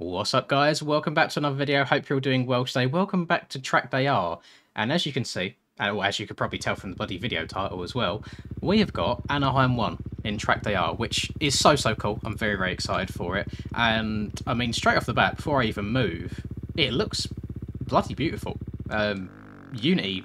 What's up, guys? Welcome back to another video. Hope you're all doing well today. Welcome back to TRACKDAYR. And as you can see, well, as you could probably tell from the bloody video title as well, we have got Anaheim 1 in TRACKDAYR, which is so cool. I'm very, very excited for it. And, I mean, straight off the bat, before I even move, it looks bloody beautiful. Unity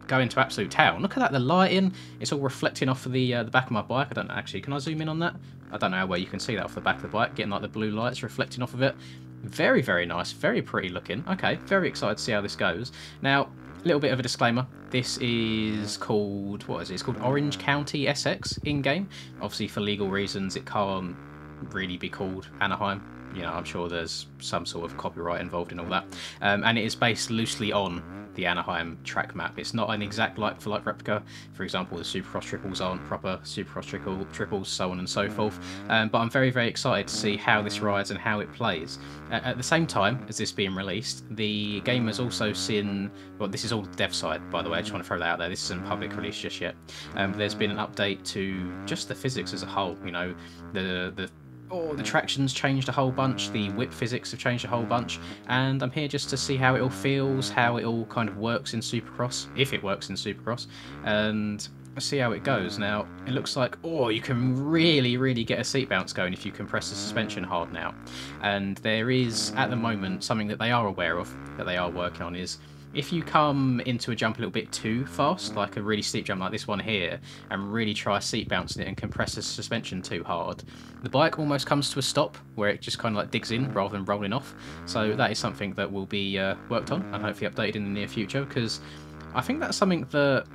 going to absolute town. Look at that, the lighting. It's all reflecting off of the back of my bike. I don't know, actually, can I zoom in on that? I don't know how well you can see that off the back of the bike, getting like the blue lights reflecting off of it. Very, very nice, very pretty looking. Okay, very excited to see how this goes. Now, a little bit of a disclaimer. This is called, what is it? It's called Orange County SX in-game. Obviously, for legal reasons, it can't really be called Anaheim. You know, I'm sure there's some sort of copyright involved in all that. And it is based loosely on the Anaheim track map. It's not an exact like-for-like replica. For example, the Supercross triples aren't proper Supercross triples, so on and so forth. But I'm very, very excited to see how this rides and how it plays. At the same time as this being released, the game has also seen, well, this is all dev side, by the way, I just want to throw that out there. This isn't public release just yet. There's been an update to just the physics as a whole. You know, the traction's changed a whole bunch, the whip physics have changed a whole bunch, and I'm here just to see how it all feels, how it all kind of works in Supercross, if it works in Supercross, and see how it goes. Now, it looks like, you can really get a seat bounce going if you compress the suspension hard now. And there is, at the moment, something that they are aware of, that they are working on, is if you come into a jump a little bit too fast, like a really steep jump like this one here, and really try seat bouncing it and compress the suspension too hard, the bike almost comes to a stop where it just kind of like digs in rather than rolling off. So that is something that will be worked on and hopefully updated in the near future, because I think that's something that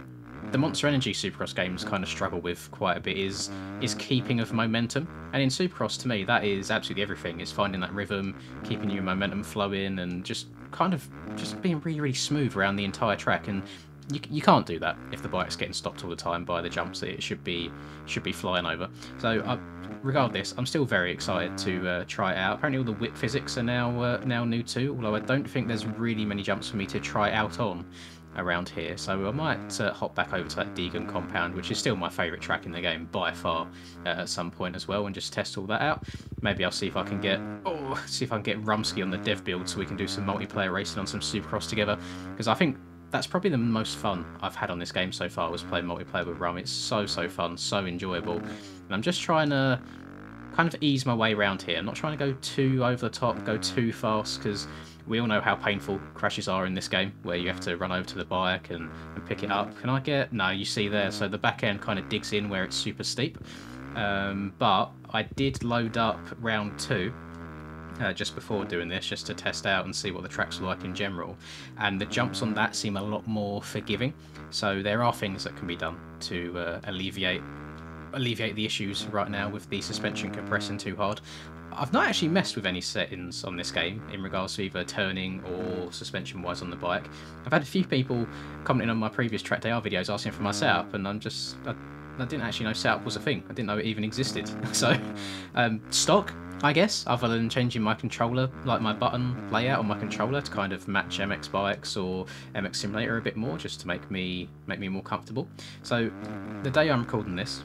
the Monster Energy Supercross games kind of struggle with quite a bit, is keeping of momentum. And in Supercross, to me, that is absolutely everything. It's finding that rhythm, keeping your momentum flowing, and just kind of just being really smooth around the entire track. And you can't do that if the bike's getting stopped all the time by the jumps that it should be flying over. So regardless, I'm still very excited to try it out. Apparently all the whip physics are now new too, although I don't think there's really many jumps for me to try out on around here, so I might hop back over to that Deegan compound, which is still my favourite track in the game by far, at some point as well, and just test all that out. Maybe I'll see if I can get Rumsky on the dev build so we can do some multiplayer racing on some Supercross together, because I think that's probably the most fun I've had on this game so far, was playing multiplayer with Rum. It's so fun, so enjoyable, and I'm just trying to kind of ease my way around here. I'm not trying to go too over the top, go too fast, because we all know how painful crashes are in this game, where you have to run over to the bike and pick it up. Can I get... No, you see there, so the back end kind of digs in where it's super steep. But I did load up round 2 just before doing this, just to test out and see what the tracks are like in general. And the jumps on that seem a lot more forgiving. So there are things that can be done to alleviate the issues right now with the suspension compressing too hard. I've not actually messed with any settings on this game in regards to either turning or suspension wise on the bike. I've had a few people commenting on my previous TRACKDAYR videos asking for my setup, and I didn't actually know setup was a thing. I didn't know it even existed. So stock, I guess, other than changing my controller, like my button layout on my controller to kind of match MX bikes or MX Simulator a bit more, just to make me more comfortable. So the day I'm recording this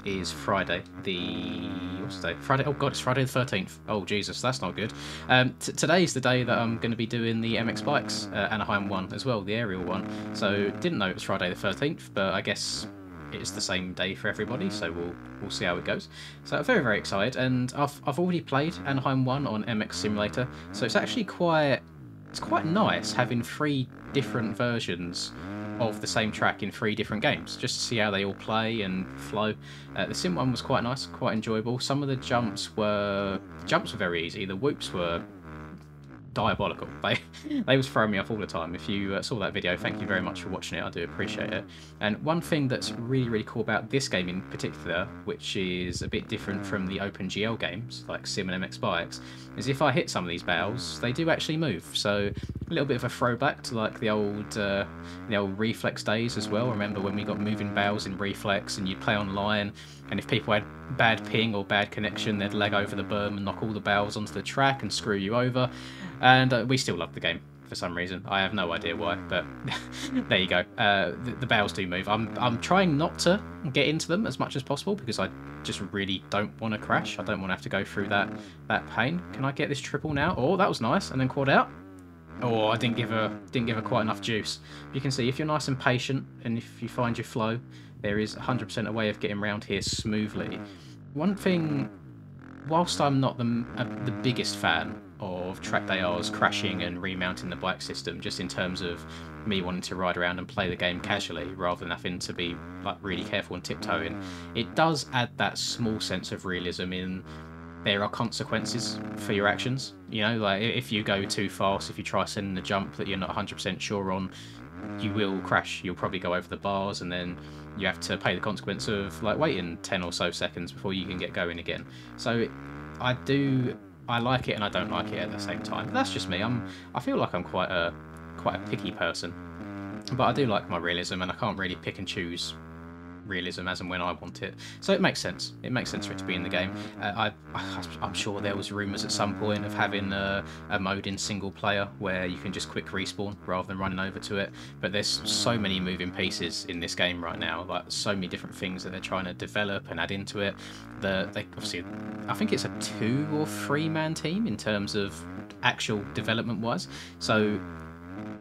is Friday, what's the day? Friday, oh god, it's Friday the 13th. Oh Jesus, that's not good. Today's the day that I'm going to be doing the MX Bikes Anaheim one as well, the aerial one. So didn't know it was Friday the 13th, but I guess it's the same day for everybody, so we'll see how it goes. So I'm very excited, and I've already played Anaheim 1 on MX Simulator, so it's actually quite nice having 3 different versions of the same track in 3 different games, just to see how they all play and flow. The sim one was quite nice, quite enjoyable. Some of the jumps were very easy. The whoops were diabolical. They was throwing me off all the time. If you saw that video, thank you very much for watching it. I do appreciate it. And one thing that's really cool about this game in particular, which is a bit different from the OpenGL games like Sim and MX Bikes, is if I hit some of these barrels, they do actually move. So a little bit of a throwback to like the old Reflex days as well. Remember when we got moving barrels in Reflex, and you'd play online, and if people had bad ping or bad connection, they'd lag over the berm and knock all the barrels onto the track and screw you over. And we still love the game. for some reason. I have no idea why, but there you go. The bales do move. I'm trying not to get into them as much as possible because I just really don't want to crash. I don't want to have to go through that pain. Can I get this triple now? Oh, that was nice. And then quad out. Oh, I didn't give her quite enough juice. You can see if you're nice and patient and if you find your flow, there is 100% a way of getting around here smoothly. One thing, whilst I'm not the biggest fan of TRACKDAYR's crashing and remounting the bike system, just in terms of me wanting to ride around and play the game casually rather than having to be like really careful and tiptoeing, it does add that small sense of realism in there are consequences for your actions. You know, like if you go too fast, if you try sending a jump that you're not 100% sure on, you will crash. You'll probably go over the bars and then you have to pay the consequence of like waiting 10 or so seconds before you can get going again. So I like it and I don't like it at the same time. But that's just me. I feel like I'm quite a picky person, but I do like my realism and I can't really pick and choose realism as and when I want it. So it makes sense. It makes sense for it to be in the game. I'm sure there was rumours at some point of having a mode in single player where you can just quick respawn rather than running over to it. But there's so many moving pieces in this game right now, like so many different things that they're trying to develop and add into it. They obviously, I think it's a 2 or 3 man team in terms of actual development wise. So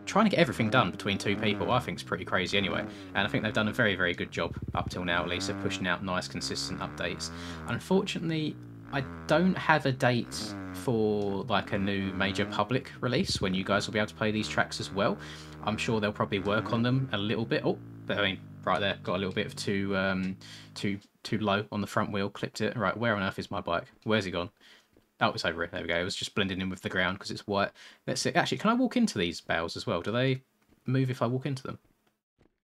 trying to get everything done between 2 people I think is pretty crazy anyway, and I think they've done a very, very good job up till now, at least, of pushing out nice consistent updates. Unfortunately, I don't have a date for like a new major public release when you guys will be able to play these tracks as well. I'm sure they'll probably work on them a little bit. Oh, I mean, right there, got a little bit of too low on the front wheel, clipped it. Right, where on earth is my bike? Where's he gone? Oh, it's over it. There we go. It was just blending in with the ground because it's white. Let's see. Actually, can I walk into these bales as well? Do they move if I walk into them?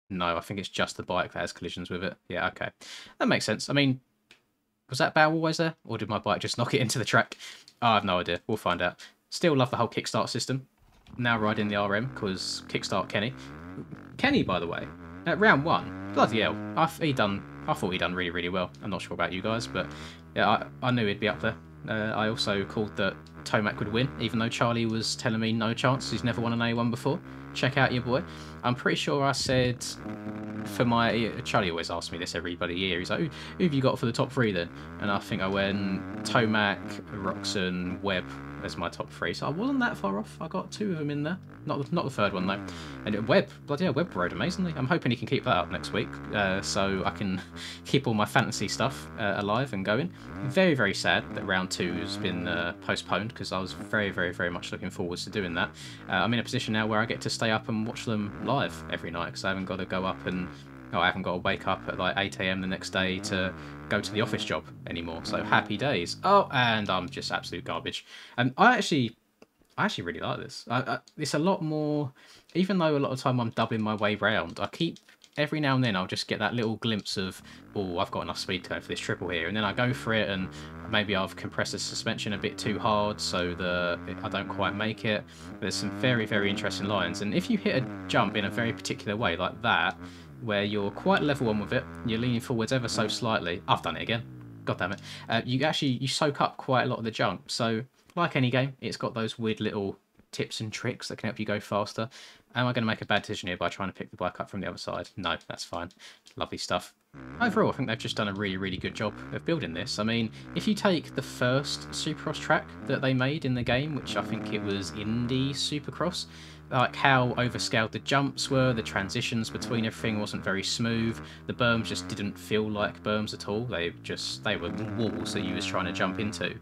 No, I think it's just the bike that has collisions with it. Yeah, okay. That makes sense. I mean, was that bale always there? Or did my bike just knock it into the track? Oh, I have no idea. We'll find out. Still love the whole kickstart system. Now riding the RM because kickstart Kenny. Kenny, by the way, at round 1, bloody hell. I thought he'd done really, really well. I'm not sure about you guys, but yeah, I knew he'd be up there. I also called that Tomac would win, even though Charlie was telling me no chance. He's never won an A1 before. Check out your boy. I'm pretty sure I said for my... Charlie always asks me this every bloody year. He's like, who have you got for the top 3 then? And I think I went Tomac, Roxon, Webb as my top 3. So I wasn't that far off. I got 2 of them in there. Not the 3rd one though. And Webb, bloody hell, Webb rode amazingly. I'm hoping he can keep that up next week, so I can keep all my fantasy stuff alive and going. Very, very sad that round 2 has been postponed because I was very, very, very much looking forward to doing that. I'm in a position now where I get to stay up and watch them live every night because I haven't got to go up and I haven't got to wake up at like 8 AM the next day to go to the office job anymore. So happy days. Oh, and I'm just absolute garbage. And I actually really like this. It's a lot more, even though a lot of the time I'm dubbing my way round, I keep, every now and then I'll just get that little glimpse of, oh, I've got enough speed to go for this triple here. And then I go for it and maybe I've compressed the suspension a bit too hard so I don't quite make it. There's some very, very interesting lines. And if you hit a jump in a very particular way like that, where you're quite level on with it, you're leaning forwards ever so slightly. I've done it again. God damn it. You soak up quite a lot of the jump. So like any game, it's got those weird little tips and tricks that can help you go faster. Am I going to make a bad decision here by trying to pick the bike up from the other side? No, that's fine. Lovely stuff. Overall, I think they've just done a really, really good job of building this. I mean, if you take the first Supercross track that they made in the game, which I think it was Indy Supercross, like how overscaled the jumps were, the transitions between everything wasn't very smooth, the berms just didn't feel like berms at all. They were walls that you was trying to jump into.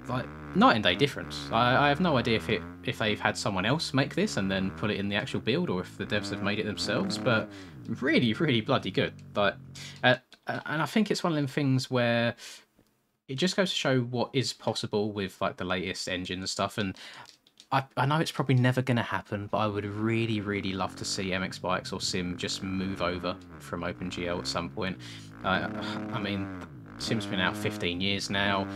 Like, night and day difference. I have no idea if they've had someone else make this and then put it in the actual build, or if the devs have made it themselves, but really, really bloody good. But and I think it's one of them things where it just goes to show what is possible with like the latest engine and stuff. And I know it's probably never going to happen, but I would really, really love to see MX Bikes or Sim just move over from OpenGL at some point. I mean, Sim's been out 15 years now.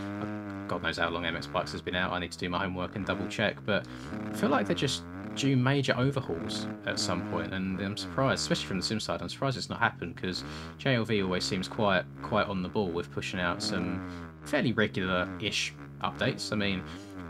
God knows how long MX Bikes has been out. I need to do my homework and double check, but I feel like they're just due major overhauls at some point, and I'm surprised, especially from the Sim side, I'm surprised it's not happened, because JLV always seems quite on the ball with pushing out some fairly regular-ish updates. I mean,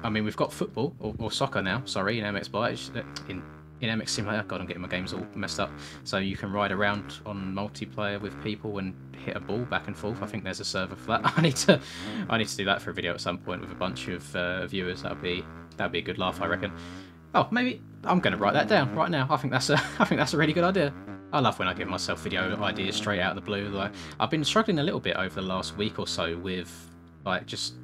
I mean, we've got football or soccer now. Sorry, in MX Bikes, in MX Simulator. God, I'm getting my games all messed up. So you can ride around on multiplayer with people and hit a ball back and forth. I think there's a server for that. I need to do that for a video at some point with a bunch of viewers. That'd be a good laugh, I reckon. Oh, maybe I'm going to write that down right now. I think that's a really good idea. I love when I give myself video ideas straight out of the blue. Like, I've been struggling a little bit over the last week or so with like just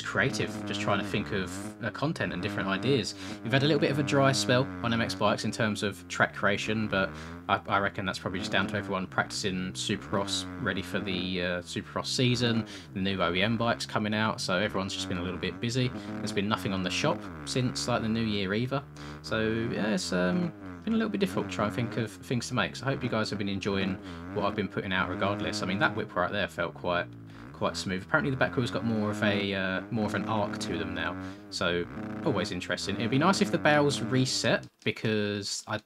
creative, just trying to think of content and different ideas. We've had a little bit of a dry spell on MX Bikes in terms of track creation, but I reckon that's probably just down to everyone practicing Supercross, ready for the Supercross season, the new OEM bikes coming out, so everyone's just been a little bit busy. There's been nothing on the shop since like the New Year either, so yeah, it's been a little bit difficult to try and think of things to make. So I hope you guys have been enjoying what I've been putting out regardless. I mean, that whip right there felt quite smooth. Apparently the back wheel's got more of an arc to them now, so always interesting. It'd be nice if the bales reset, because I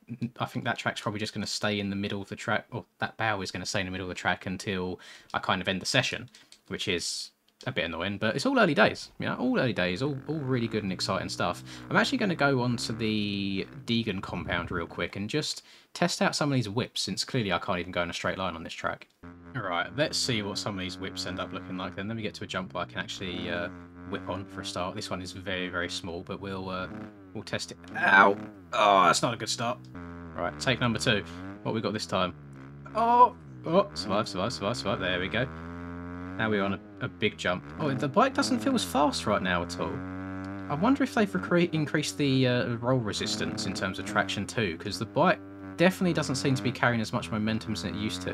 think that track's probably just going to stay in the middle of the track, or that bale is going to stay in the middle of the track until I kind of end the session, which is a bit annoying, but it's all early days, you know, all early days, all really good and exciting stuff. I'm actually going to go on to the Deegan compound real quick and just test out some of these whips, since clearly I can't even go in a straight line on this track. Alright, let's see what some of these whips end up looking like then. Let me get to a jump I can actually whip on for a start. This one is very, very small, but we'll test it. Ow! Oh, that's not a good start. Right, take number 2. What we got this time? Oh! Oh, survive. There we go. Now we're on a big jump. Oh, the bike doesn't feel as fast right now at all. I wonder if they've increased the roll resistance in terms of traction too, because the bike definitely doesn't seem to be carrying as much momentum as it used to,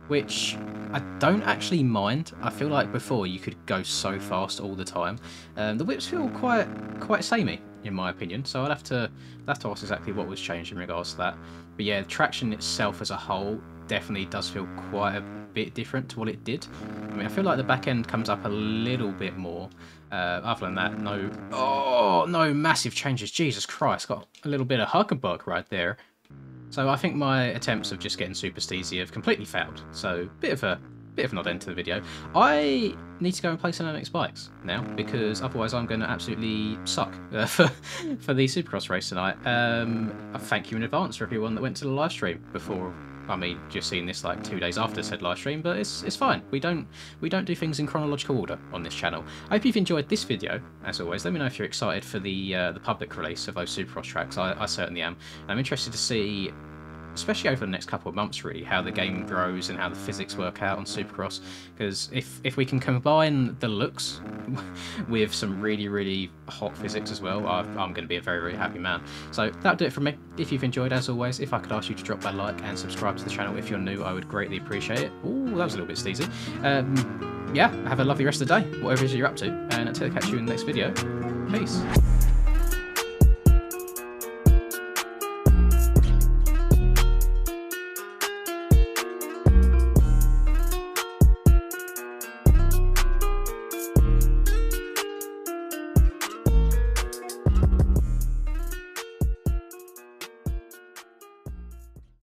which I don't actually mind. I feel like before you could go so fast all the time. The whips feel quite samey in my opinion, so I'll have to ask exactly what was changed in regards to that. But yeah, the traction itself as a whole definitely does feel quite a bit different to what it did. I mean, I feel like the back end comes up a little bit more. Other than that, no massive changes. Jesus Christ, got a little bit of Huckenbuck right there. So I think my attempts of just getting super steezy have completely failed. So bit of an odd end to the video. I need to go and play some MX Bikes now, because otherwise I'm going to absolutely suck for the Supercross race tonight. I thank you in advance for everyone that went to the live stream before. I mean, just seeing this like 2 days after said live stream, but it's fine. We don't do things in chronological order on this channel. I hope you've enjoyed this video. As always, let me know if you're excited for the public release of those Supercross tracks. I certainly am. And I'm interested to see, especially over the next couple of months really, how the game grows and how the physics work out on Supercross, because if we can combine the looks with some really hot physics as well, I'm going to be a very happy man. So that'll do it from me. If you've enjoyed, as always, if I could ask you to drop that like and subscribe to the channel if you're new, I would greatly appreciate it. Ooh, that was a little bit steezy. Yeah, have a lovely rest of the day, whatever it is you're up to, and until I catch you in the next video, peace.